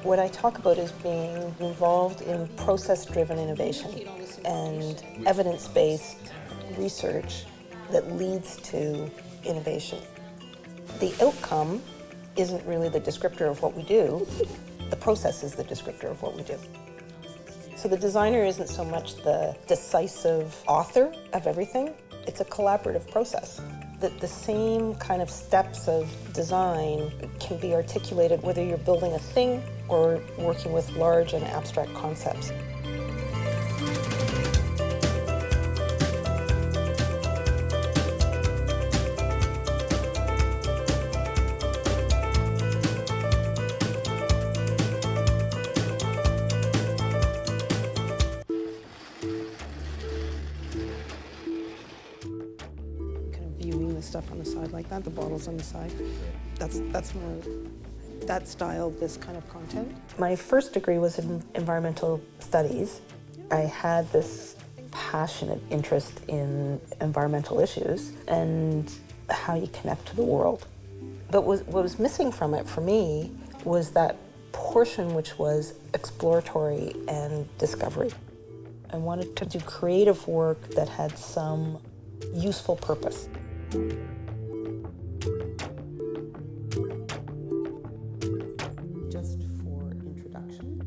What I talk about is being involved in process-driven innovation and evidence-based research that leads to innovation. The outcome isn't really the descriptor of what we do. The process is the descriptor of what we do. So the designer isn't so much the decisive author of everything. It's a collaborative process. The same kind of steps of design can be articulated whether you're building a thing or working with large and abstract concepts. Viewing the stuff on the side like that, the bottles on the side. That's more that style, this kind of content. My first degree was in environmental studies. I had this passionate interest in environmental issues and how you connect to the world. But what was missing from it for me was that portion which was exploratory and discovery. I wanted to do creative work that had some useful purpose. Just for introduction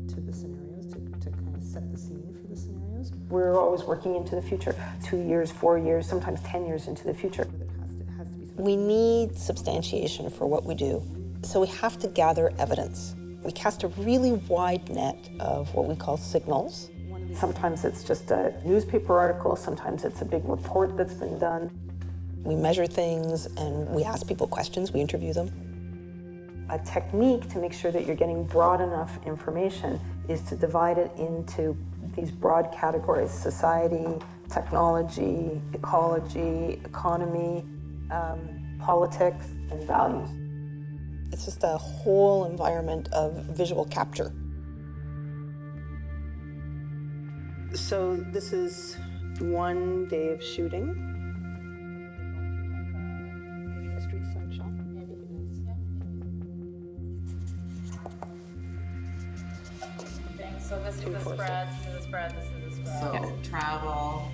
to the scenarios, to kind of set the scene for the scenarios. We're always working into the future, 2 years, 4 years, sometimes 10 years into the future. We need substantiation for what we do, so we have to gather evidence. We cast a really wide net of what we call signals. Sometimes it's just a newspaper article, sometimes it's a big report that's been done. We measure things and we ask people questions, we interview them. A technique to make sure that you're getting broad enough information is to divide it into these broad categories: society, technology, ecology, economy, politics, and values. It's just a whole environment of visual capture. So this is one day of shooting. A street side shot. So this is the spread, this is the spread, this is the spread. So travel.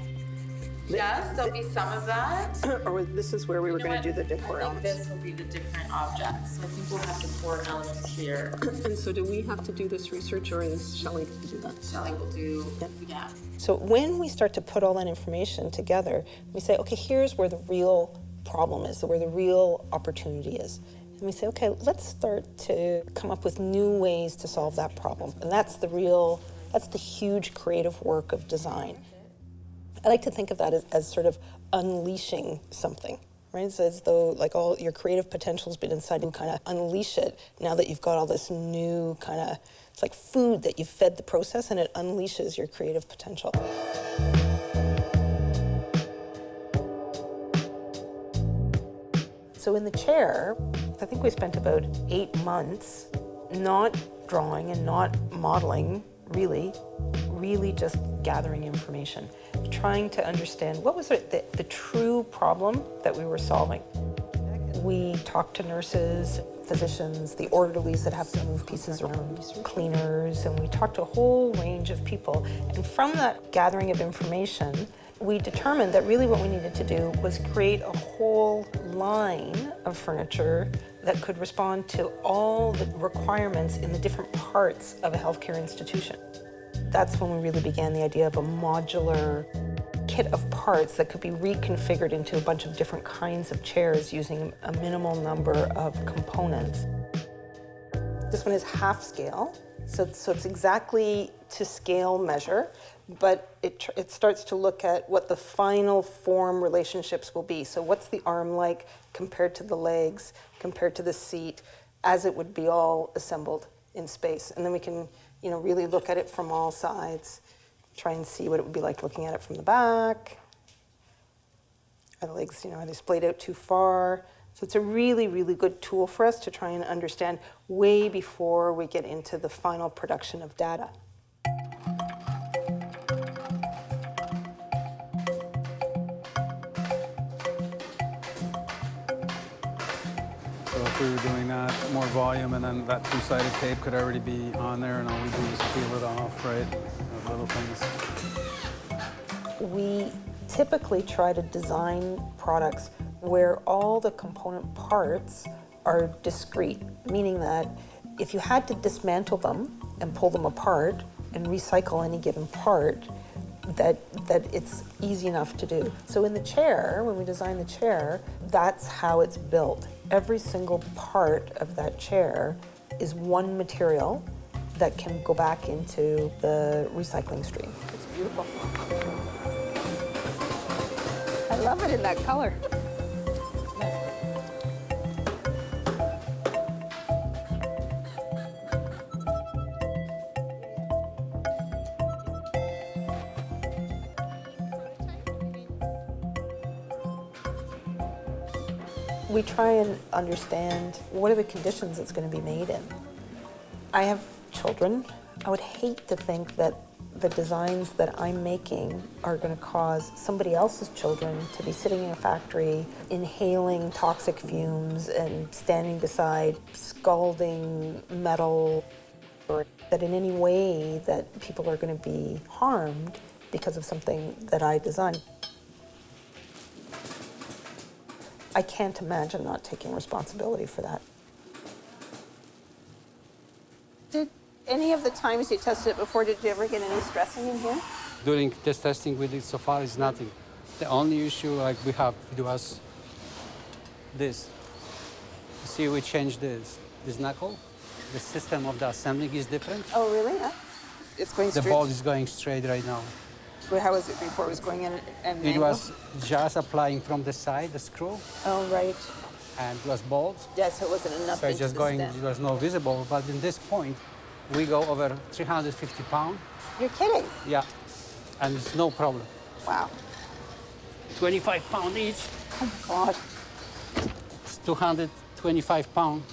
Yes, there'll be some of that. Or this is where we were going to do the decor I think elements. this will be the different objects. So I think we'll have decor elements here. And so do we have to do this research, or is Shelley to do that? Shelley will do, yeah. So when we start to put all that information together, we say, okay, here's where the real problem is, where the real opportunity is. And we say, okay, let's start to come up with new ways to solve that problem. And that's the huge creative work of design. I like to think of that as sort of unleashing something, right? It's as though like all your creative potential's been inside and kind of unleash it now that you've got all this new kind of, it's like food that you've fed the process and it unleashes your creative potential. So in the chair, I think we spent about 8 months not drawing and not modeling, really just gathering information, trying to understand what was the true problem that we were solving. We talked to nurses, physicians, the orderlies that have to move pieces around, cleaners, and we talked to a whole range of people. And from that gathering of information, we determined that really what we needed to do was create a whole line of furniture that could respond to all the requirements in the different parts of a healthcare institution. That's when we really began the idea of a modular kit of parts that could be reconfigured into a bunch of different kinds of chairs using a minimal number of components. This one is half scale, so it's exactly to scale measure, but it starts to look at what the final form relationships will be. So what's the arm like compared to the legs, compared to the seat, as it would be all assembled in space. And then we can, really look at it from all sides, try and see what it would be like looking at it from the back. Are the legs, are they splayed out too far? So it's a really, really good tool for us to try and understand way before we get into the final production of data. So through doing that, more volume, and then that two-sided tape could already be on there, and all we do is peel it off, right? Little things. We typically try to design products where all the component parts are discrete, meaning that if you had to dismantle them and pull them apart and recycle any given part, that it's easy enough to do. So in the chair, when we design the chair, that's how it's built. Every single part of that chair is one material that can go back into the recycling stream. It's beautiful. I love it in that color. We try and understand what are the conditions it's going to be made in. I have children. I would hate to think that the designs that I'm making are going to cause somebody else's children to be sitting in a factory inhaling toxic fumes and standing beside scalding metal, or that in any way that people are going to be harmed because of something that I designed. I can't imagine not taking responsibility for that. Did any of the times you tested it before, did you ever get any stressing in here? During this testing we did so far is nothing. The only issue like we have it was this. See, we changed this knuckle. The system of the assembling is different. Oh, really? Huh? It's going The straight? bolt is going straight right now. How was it before? It was going in and It was just applying from the side, the screw, Oh, right. and it was bolt. Yeah, so it wasn't enough. So it's into just the going, stem. it was no visible. But in this point, we go over 350 pounds. You're kidding? Yeah, and it's no problem. Wow. 25 pounds each. Oh, God. It's 225 pounds.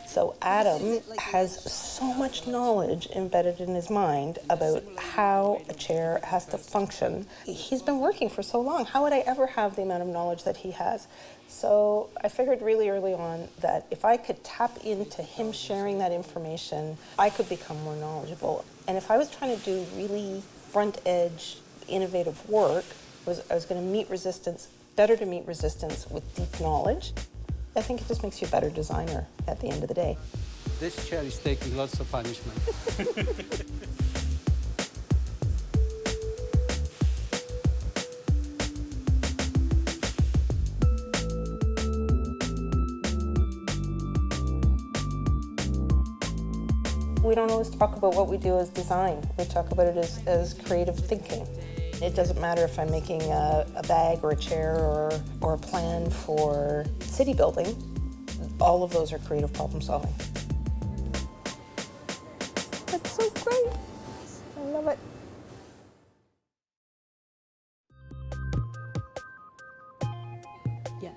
So Adam has so much knowledge embedded in his mind about how a chair has to function. He's been working for so long. How would I ever have the amount of knowledge that he has? So I figured really early on that if I could tap into him sharing that information, I could become more knowledgeable. And if I was trying to do really front-edge, innovative work, I was going to meet resistance, better to meet resistance with deep knowledge. I think it just makes you a better designer at the end of the day. This chair is taking lots of punishment. We don't always talk about what we do as design. We talk about it as creative thinking. It doesn't matter if I'm making a bag or a chair or a plan for city building. All of those are creative problem solving. That's so great. I love it. Yeah,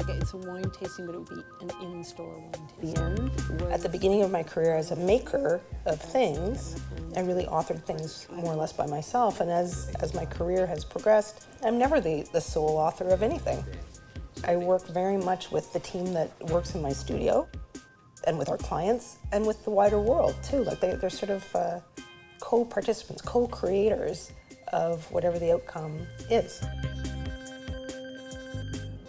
it's a wine tasting, but it would be an in-store wine tasting. At the beginning of my career as a maker of things, I really authored things more or less by myself, and as my career has progressed, I'm never the sole author of anything. I work very much with the team that works in my studio, and with our clients, and with the wider world too. Like they're sort of co-participants, co-creators of whatever the outcome is.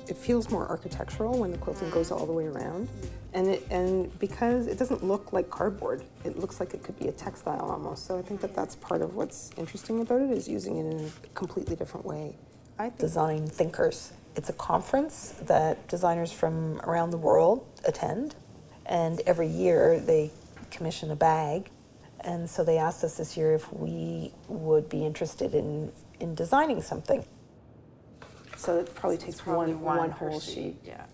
It feels more architectural when the quilting goes all the way around. And because it doesn't look like cardboard, it looks like it could be a textile almost. So I think that that's part of what's interesting about it, is using it in a completely different way. Design Thinkers. It's a conference that designers from around the world attend. And every year they commission a bag. And so they asked us this year if we would be interested in designing something. So it probably takes one whole sheet. Yeah.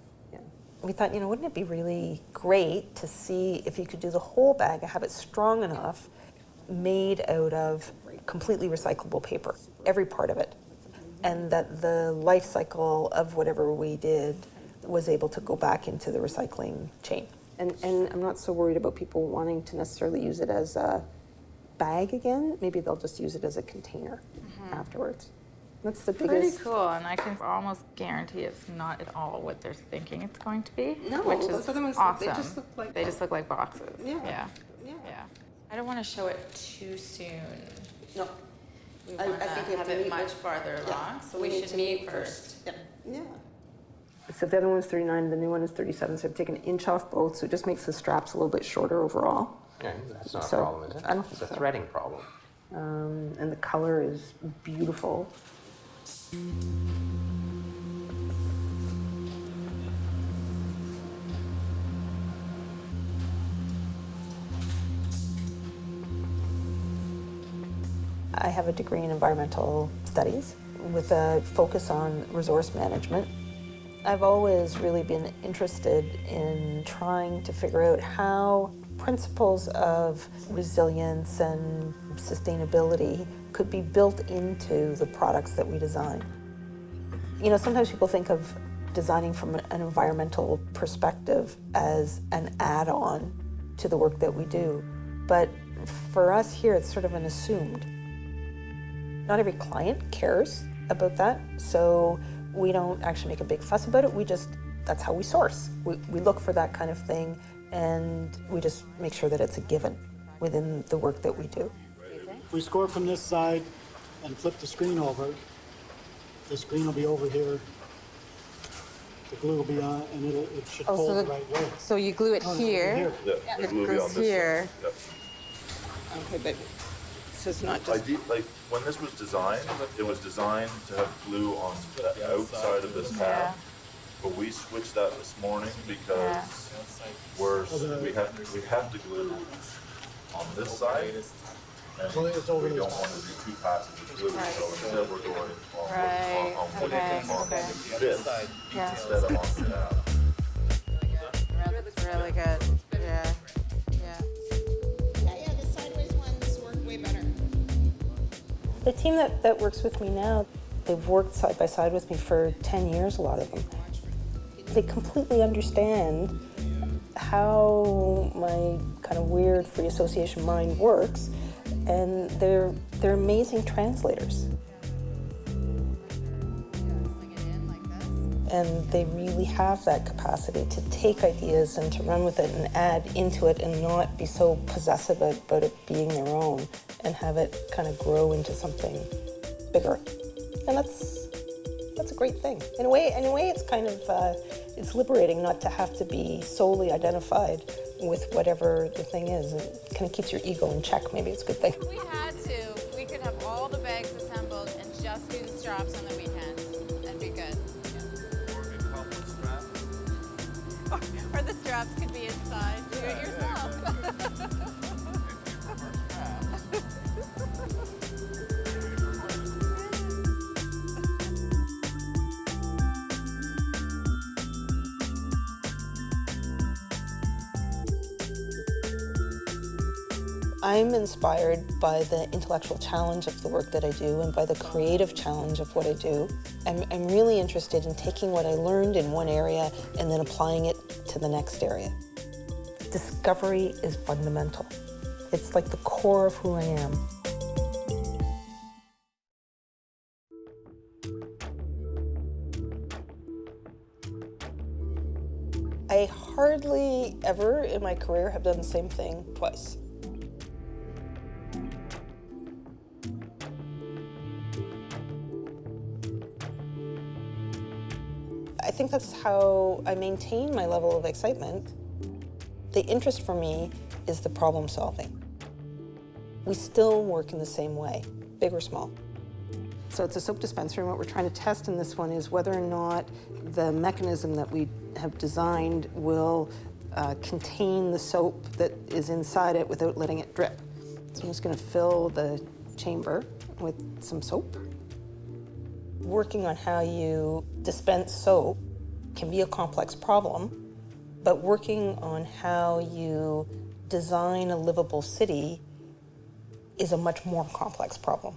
We thought, wouldn't it be really great to see if you could do the whole bag and have it strong enough, made out of completely recyclable paper, every part of it, and that the life cycle of whatever we did was able to go back into the recycling chain. And I'm not so worried about people wanting to necessarily use it as a bag again. Maybe they'll just use it as a container afterwards. That's the Pretty biggest. cool, and I can almost guarantee it's not at all what they're thinking it's going to be. No, which those is other ones, awesome. they just look like- They just look like boxes. Yeah. Yeah. Yeah. Yeah. I don't want to show it too soon. No. We I want to think you have have to it meet much with- farther Yeah. along, so We we need should to meet meet first. Yeah. Yeah. So the other one's 39, the new one is 37, so I've taken an inch off both, so it just makes the straps a little bit shorter overall. Yeah, that's not So, a problem, is it? I don't It's a think so. threading problem. And the color is beautiful. I have a degree in environmental studies with a focus on resource management. I've always really been interested in trying to figure out how principles of resilience and sustainability could be built into the products that we design. You know, sometimes people think of designing from an environmental perspective as an add-on to the work that we do, but for us here, it's sort of an assumed. Not every client cares about that, so we don't actually make a big fuss about it. That's how we source. We look for that kind of thing, and we just make sure that it's a given within the work that we do. If we score from this side and flip the screen over, the screen will be over here, the glue will be on, and it should Oh, fold the right way. So you glue it No, no, here. Yeah, the It glue will be goes on this here. side. Okay, but so it's not Yep. Like when this was designed, it was designed to have glue on the outside of this tab. But we switched that this morning because we have to glue on this side. So it's over We this don't want to do two passes of glue, so instead we're going Right, on okay. this Yeah. instead of on that. It's really good. Yeah. Yeah. Yeah, the sideways ones work way better. the team that works with me now, they've worked side by side with me for 10 years, a lot of them. They completely understand how my kind of weird free association mind works, and they're amazing translators. And they really have that capacity to take ideas and to run with it and add into it and not be so possessive about it being their own, and have it kind of grow into something bigger. And that's a great thing. In a way, it's kind of it's liberating not to have to be solely identified with whatever the thing is. It kind of keeps your ego in check. Maybe it's a good thing. If we had to, we could have all the bags assembled and just do the straps on the weekend. That'd be good. Or the straps could be inside. Do it yourself. I'm inspired by the intellectual challenge of the work that I do and by the creative challenge of what I do. I'm really interested in taking what I learned in one area and then applying it to the next area. Discovery is fundamental. It's like the core of who I am. I hardly ever in my career have done the same thing twice. I think that's how I maintain my level of excitement. The interest for me is the problem solving. We still work in the same way, big or small. So it's a soap dispenser, and what we're trying to test in this one is whether or not the mechanism that we have designed will contain the soap that is inside it without letting it drip. So I'm just going to fill the chamber with some soap. Working on how you dispense soap can be a complex problem, but working on how you design a livable city is a much more complex problem.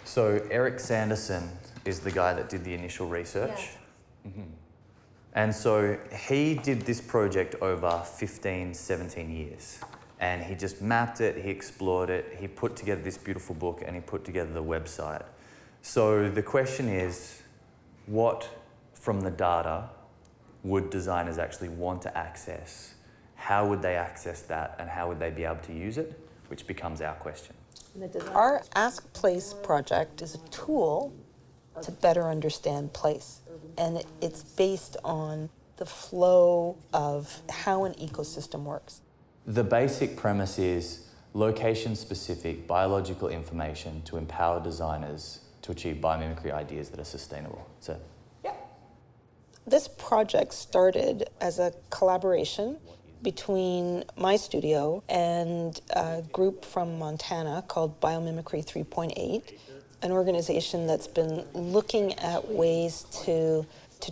So Eric Sanderson is the guy that did the initial research. Yes. Mm-hmm. And so he did this project over 15, 17 years. And he just mapped it, he explored it, he put together this beautiful book, and he put together the website. So the question is, what from the data would designers actually want to access? How would they access that, and how would they be able to use it? Which becomes our question. Our Ask Place project is a tool to better understand place. And it's based on the flow of how an ecosystem works. The basic premise is location-specific biological information to empower designers to achieve biomimicry ideas that are sustainable. So, yeah. This project started as a collaboration between my studio and a group from Montana called Biomimicry 3.8, an organization that's been looking at ways to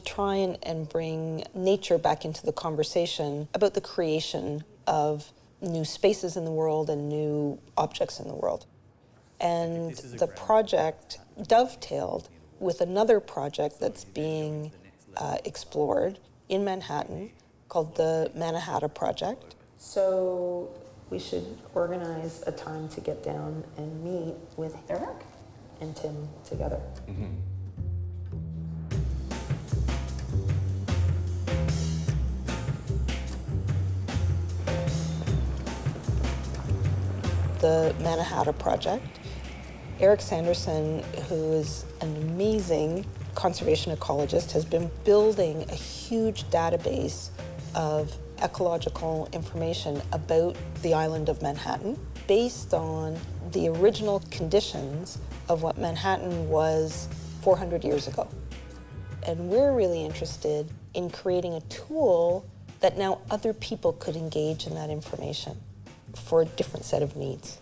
try and bring nature back into the conversation about the creation of new spaces in the world and new objects in the world. And the project dovetailed with another project that's being explored in Manhattan called the Manhattan Project. So we should organize a time to get down and meet with Eric and Tim together. Mm-hmm. The Manhattan Project. Eric Sanderson, who is an amazing conservation ecologist, has been building a huge database of ecological information about the island of Manhattan based on the original conditions of what Manhattan was 400 years ago. And we're really interested in creating a tool that now other people could engage in that information for a different set of needs.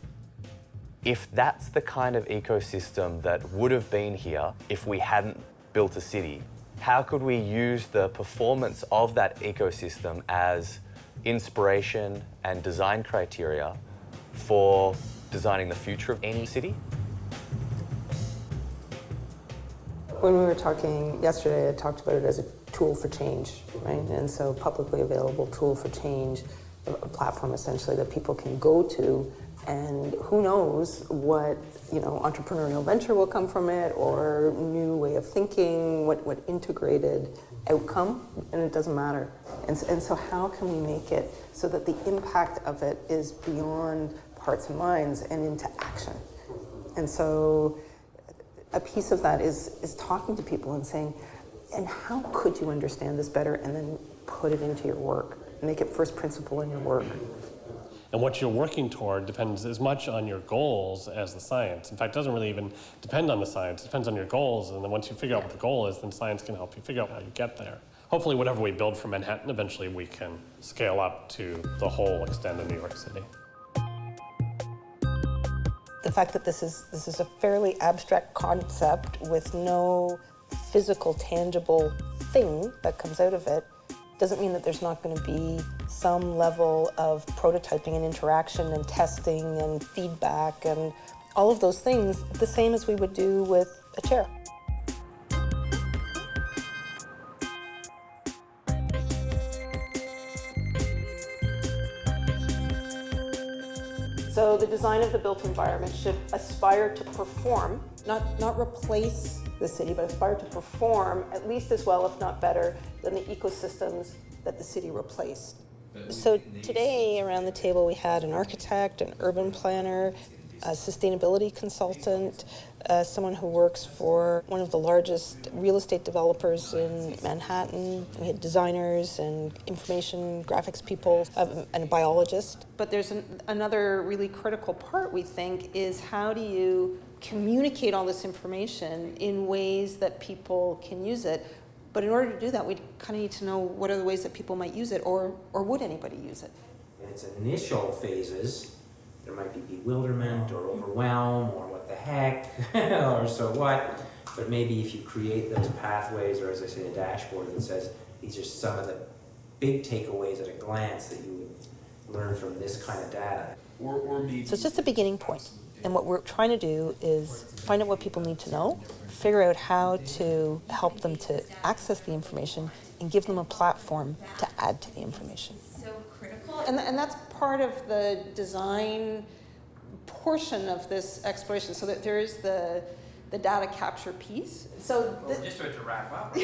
If that's the kind of ecosystem that would have been here if we hadn't built a city, how could we use the performance of that ecosystem as inspiration and design criteria for designing the future of any city? When we were talking yesterday, I talked about it as a tool for change, right? And so publicly available tool for change, a platform essentially that people can go to, and who knows what, entrepreneurial venture will come from it, or new way of thinking, what integrated outcome, and it doesn't matter. And so how can we make it so that the impact of it is beyond hearts and minds and into action? And so a piece of that is talking to people and saying, and how could you understand this better, and then put it into your work, make it first principle in your work. And what you're working toward depends as much on your goals as the science. In fact, it doesn't really even depend on the science. It depends on your goals. And then once you figure out what the goal is, then science can help you figure out how you get there. Hopefully, whatever we build for Manhattan, eventually we can scale up to the whole extent of New York City. The fact that this is a fairly abstract concept with no physical, tangible thing that comes out of it doesn't mean that there's not going to be some level of prototyping and interaction and testing and feedback and all of those things, the same as we would do with a chair. So the design of the built environment should aspire to perform, not replace the city, but aspire to perform at least as well, if not better, than the ecosystems that the city replaced. So today around the table we had an architect, an urban planner, a sustainability consultant, someone who works for one of the largest real estate developers in Manhattan. We had designers and information graphics people and a biologist. But there's another really critical part, we think, is how do you communicate all this information in ways that people can use it. But in order to do that, we kind of need to know what are the ways that people might use it, or would anybody use it? In its initial phases, there might be bewilderment or overwhelm or what the heck or so what. But maybe if you create those pathways, or as I say, a dashboard that says these are some of the big takeaways at a glance that you would learn from this kind of data. So it's just a beginning point. And what we're trying to do is find out what people need to know, figure out how to help them to access the information, and give them a platform to add to the information. So critical. And that's part of the design portion of this exploration, so that there is the data capture piece. So Well, we're just about to wrap up.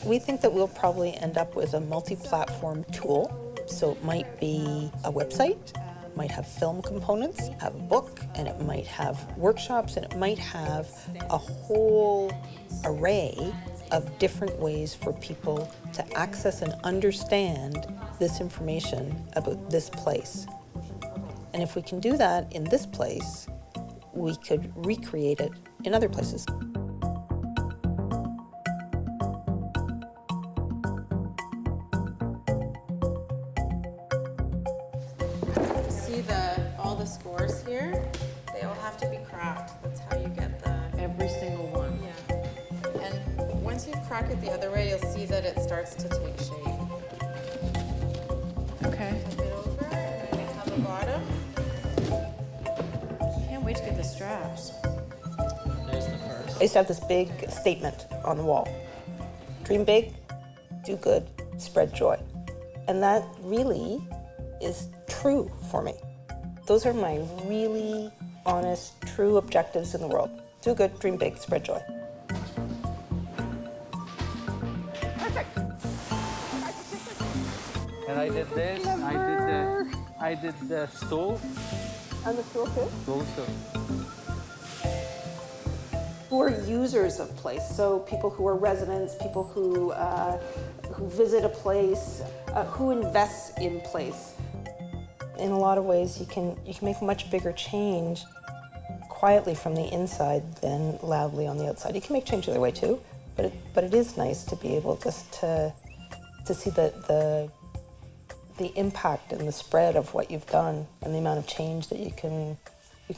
We think that we'll probably end up with a multi-platform tool. So it might be a website, might have film components, have a book, and it might have workshops, and it might have a whole array of different ways for people to access and understand this information about this place. And if we can do that in this place, we could recreate it in other places. See all the scores here? They all have to be cracked. That's how you get the... every single one. Yeah. And once you crack it the other way, you'll see that it starts to take shape. Okay. Flip it over, and then we have a bottom. Can't wait to get the straps. There's the first. I used to have this big statement on the wall. Dream big, do good, spread joy. And that really is true for me. Those are my really honest, true objectives in the world. Do good, dream big, spread joy. Perfect. And I did this, I did the stool. And the stool too? Stool too. Who are users of place, so people who are residents, people who visit a place, who invests in place. In a lot of ways, you can make a much bigger change quietly from the inside than loudly on the outside. You can make change the other way too, but it is nice to be able just to see the impact and the spread of what you've done and the amount of change that you can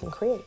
create.